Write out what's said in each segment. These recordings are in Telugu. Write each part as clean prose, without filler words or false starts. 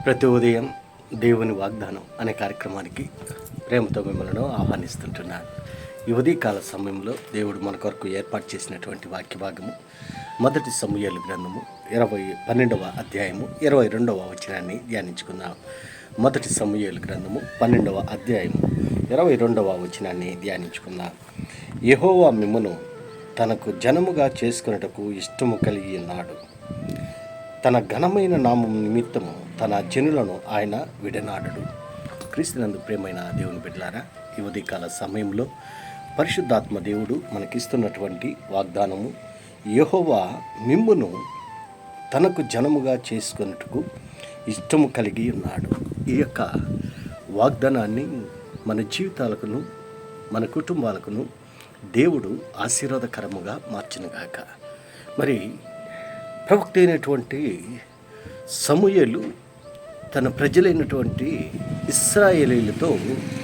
ప్రతి ఉదయం దేవుని వాగ్దానం అనే కార్యక్రమానికి ప్రేమతో మిమ్మల్ని ఆహ్వానిస్తుంటున్నాను. ఈ ఉదయకాల సమయంలో దేవుడు మన కొరకు ఏర్పాటు చేసినటువంటి వాక్య భాగము మొదటి సమూయేలు గ్రంథము 12వ అధ్యాయము 22వ వచనాన్ని ధ్యానించుకుందాం. మొదటి సమూయేలు గ్రంథము 12వ అధ్యాయము 22వ వచనాన్ని ధ్యానించుకుందాం. యెహోవా మిమ్మును తనకు జనముగా చేసుకొనుటకు ఇష్టము కలిగి ఉన్నాడు. తన ఘనమైన నామం నిమిత్తము తన జనులను ఆయన విడనాడడు. క్రీస్తునందు ప్రియమైన దేవుని బిడ్డలారా, ఈ ఉదయకాల సమయంలో పరిశుద్ధాత్మ దేవుడు మనకిస్తున్నటువంటి వాగ్దానము, యెహోవా మిమ్మును తనకు జనముగా చేసుకొనుటకు ఇష్టము కలిగి ఉన్నాడు. ఈ యొక్క వాగ్దానాన్ని మన జీవితాలకును మన కుటుంబాలకును దేవుడు ఆశీర్వాదకరముగా మార్చునుగాక. మరి ప్రవక్త అయినటువంటి సమూయేలు తన ప్రజలైనటువంటి ఇశ్రాయేలీలతో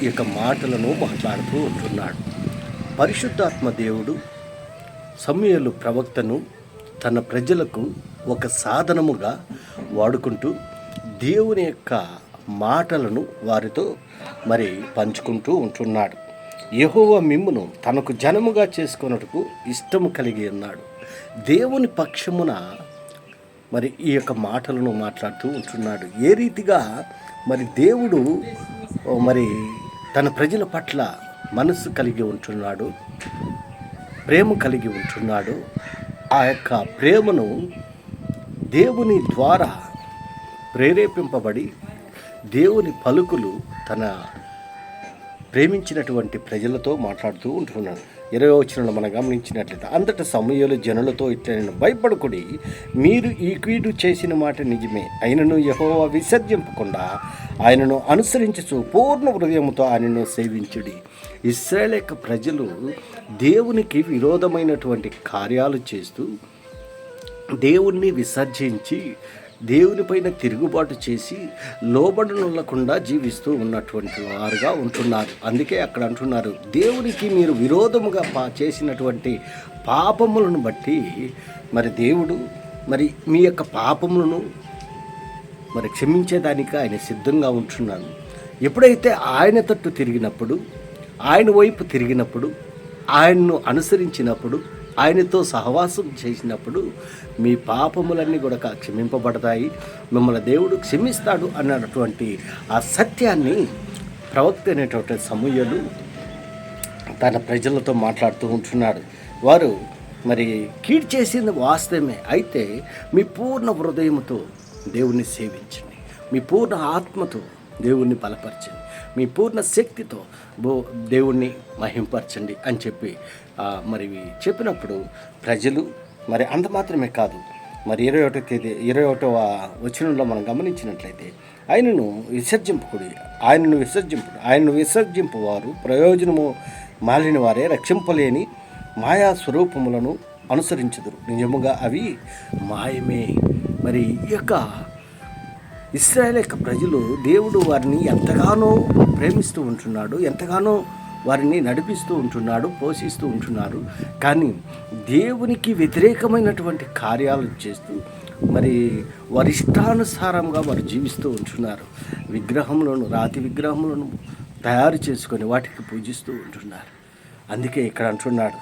ఈ యొక్క మాటలను మాట్లాడుతూ ఉంటున్నాడు. పరిశుద్ధాత్మ దేవుడు సమూయేలు ప్రవక్తను తన ప్రజలకు ఒక సాధనముగా వాడుకుంటూ దేవుని యొక్క మాటలను వారితో మరి పంచుకుంటూ ఉంటున్నాడు. యెహోవా మిమ్మును తనకు జనముగా చేసుకొనుటకు ఇష్టము కలిగి ఉన్నాడు. దేవుని పక్షమున మరి ఈ యొక్క మాటలను మాట్లాడుతూ ఉంటున్నాడు. ఏ రీతిగా మరి దేవుడు మరి తన ప్రజల పట్ల మనస్సు కలిగి ఉంటున్నాడు, ప్రేమ కలిగి ఉంటున్నాడు. ఆ యొక్క ప్రేమను దేవుని ద్వారా ప్రేరేపింపబడి దేవుని పలుకులు తన ప్రేమించినటువంటి ప్రజలతో మాట్లాడుతూ ఉంటున్నాడు. 20వ వచనంలో మనం గమనించినట్లయితే, అంతటా సమూయేలు జనులతో ఇట్లా, భయపడకుడి, మీరు ఈ కీడు చేసిన మాట నిజమే, అయినను యెహోవా విసర్జింపకుండా ఆయనను అనుసరించుచు పూర్ణ హృదయముతో ఆయనను సేవించుడి. ఇశ్రాయేలు యొక్క ప్రజలు దేవునికి విరోధమైనటువంటి కార్యాలు చేస్తూ దేవుణ్ణి విసర్జించి దేవునిపైన తిరుగుబాటు చేసి లోబడనులకుండా జీవిస్తూ ఉన్నటువంటి వారుగా ఉంటున్నారు. అందుకే అక్కడ అంటున్నారు, దేవునికి మీరు విరోధముగా చేసినటువంటి పాపములను బట్టి మరి దేవుడు మరి మీ యొక్క పాపములను మరి క్షమించేదానికి ఆయన సిద్ధంగా ఉంటున్నాను. ఎప్పుడైతే ఆయన తట్టు తిరిగినప్పుడు, ఆయన వైపు తిరిగినప్పుడు, ఆయన్ను అనుసరించినప్పుడు, ఆయనతో సహవాసం చేసినప్పుడు మీ పాపములన్నీ కూడా క్షమింపబడతాయి, మిమ్మల్ని దేవుడు క్షమిస్తాడు అన్నటువంటి ఆ సత్యాన్ని ప్రవక్త అనేటువంటి సమూయేలు తన ప్రజలతో మాట్లాడుతూ ఉంటున్నాడు. వారు మరి కీడు చేసింది వాస్తవమే, అయితే మీ పూర్ణ హృదయంతో దేవుణ్ణి సేవించండి, మీ పూర్ణ ఆత్మతో దేవుణ్ణి బలపరచండి, మీ పూర్ణ శక్తితో దేవుణ్ణి మహింపరచండి అని చెప్పి మరి చెప్పినప్పుడు ప్రజలు మరి అంత మాత్రమే కాదు, మరి 21వ వచనంలో మనం గమనించినట్లయితే, ఆయనను విసర్జింపువారు ప్రయోజనము మాలిన వారే రక్షింపలేని మాయా స్వరూపములను అనుసరించుదురు, నిజముగా అవి మాయమే. మరి ఈ యొక్క ఇశ్రాయేలు యొక్క ప్రజలు దేవుడు వారిని ఎంతగానో ప్రేమిస్తూ ఉంటున్నాడు, ఎంతగానో వారిని నడిపిస్తూ ఉంటున్నాడు, పోషిస్తూ ఉంటున్నారు. కానీ దేవునికి వ్యతిరేకమైనటువంటి కార్యాలు చేస్తూ మరి వారి ఇష్టానుసారంగా వారు జీవిస్తూ ఉంటున్నారు. రాతి విగ్రహములను తయారు చేసుకొని వాటికి పూజిస్తూ ఉంటున్నారు. అందుకే ఇక్కడ అంటున్నాడు,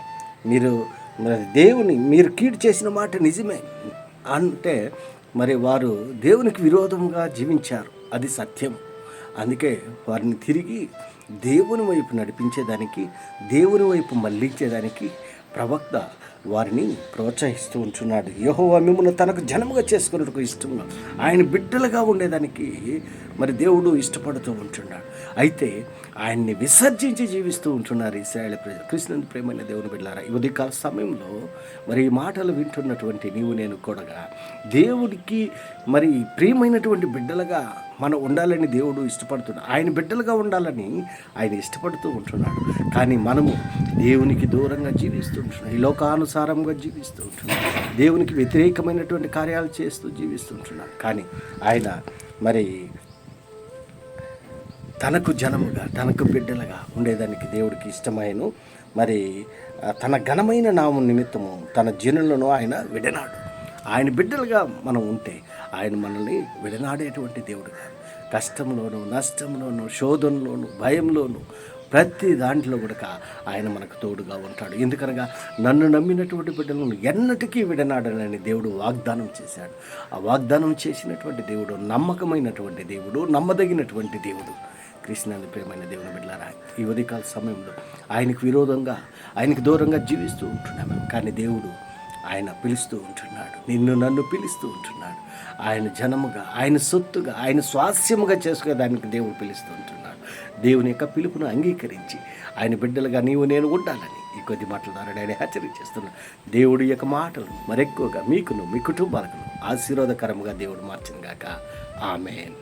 మీరు కీడు చేసిన మాట నిజమే అంటే మరి వారు దేవునికి విరోధంగా జీవించారు, అది సత్యం. అందుకే వారిని తిరిగి దేవుని వైపు నడిపించేదానికి, దేవుని వైపు మళ్ళించేదానికి ప్రవక్త వారిని ప్రోత్సహిస్తూ ఉంటున్నాడు. యెహోవా మిమ్మును తనకు జనముగా చేసుకున్నట్టుకు ఇష్టంగా ఆయన బిడ్డలుగా ఉండేదానికి మరి దేవుడు ఇష్టపడుతూ ఉంటున్నాడు. అయితే ఆయన్ని విసర్జించి జీవిస్తూ ఉంటున్నారు ఇశ్రాయేలు ప్రజలు. క్రీస్తునందు ప్రియమైన దేవుని బిడ్డలారా, ఈ ఉదయకాల సమయంలో మరి ఈ మాటలు వింటున్నటువంటి నీవు నేను కూడా దేవుడికి మరి ప్రియమైనటువంటి బిడ్డలుగా మనం ఉండాలని దేవుడు ఇష్టపడుతున్నాడు. ఆయన బిడ్డలుగా ఉండాలని ఆయన ఇష్టపడుతూ ఉంటున్నాడు. కానీ మనము దేవునికి దూరంగా జీవిస్తూ ఉంటున్నాం, ఈ లోకానుసారంగా జీవిస్తూ ఉంటున్నాం, దేవునికి వ్యతిరేకమైనటువంటి కార్యాలు చేస్తూ జీవిస్తూ ఉంటున్నాం. కానీ ఆయన మరి తనకు జనముగా, తనకు బిడ్డలుగా ఉండేదానికి దేవుడికి ఇష్టమైన మరి తన ఘనమైన నామం నిమిత్తము తన జనులను ఆయన విడనాడు. ఆయన బిడ్డలుగా మనం ఉంటే ఆయన మనల్ని విడనాడేటువంటి దేవుడు కాదు. కష్టంలోనూ, నష్టంలోనూ, శోధనలోనూ, భయంలోనూ, ప్రతి దాంట్లో కూడా ఆయన మనకు తోడుగా ఉంటాడు. ఎందుకనగా నన్ను నమ్మినటువంటి బిడ్డలను ఎన్నటికీ విడనాడనని దేవుడు వాగ్దానం చేశాడు. ఆ వాగ్దానం చేసినటువంటి దేవుడు నమ్మకమైనటువంటి దేవుడు, నమ్మదగినటువంటి దేవుడు. కృష్ణాన్ని ప్రేమైన దేవుని బిడ్డలారా, ఈ ఉదయకాల సమయంలో ఆయనకు విరోధంగా, ఆయనకు దూరంగా జీవిస్తూ ఉంటున్నాము. కానీ దేవుడు ఆయన పిలుస్తూ ఉంటున్నాడు, నిన్ను నన్ను పిలుస్తూ ఉంటున్నాడు. ఆయన జనముగా, ఆయన సొత్తుగా, ఆయన స్వాస్యముగా చేసుకునేదానికి దేవుడు పిలుస్తూ ఉంటున్నాడు. దేవుని యొక్క పిలుపును అంగీకరించి ఆయన బిడ్డలుగా నీవు నేను ఉండాలని ఈ కొద్ది మాటల ద్వారా నేను హెచ్చరించేస్తున్నాను. దేవుడి యొక్క మాటలు మరెక్కువగా మీకును, మీ కుటుంబాలకు ఆశీర్వాదకరముగా దేవుడు మార్చిన గాక. ఆమేన్.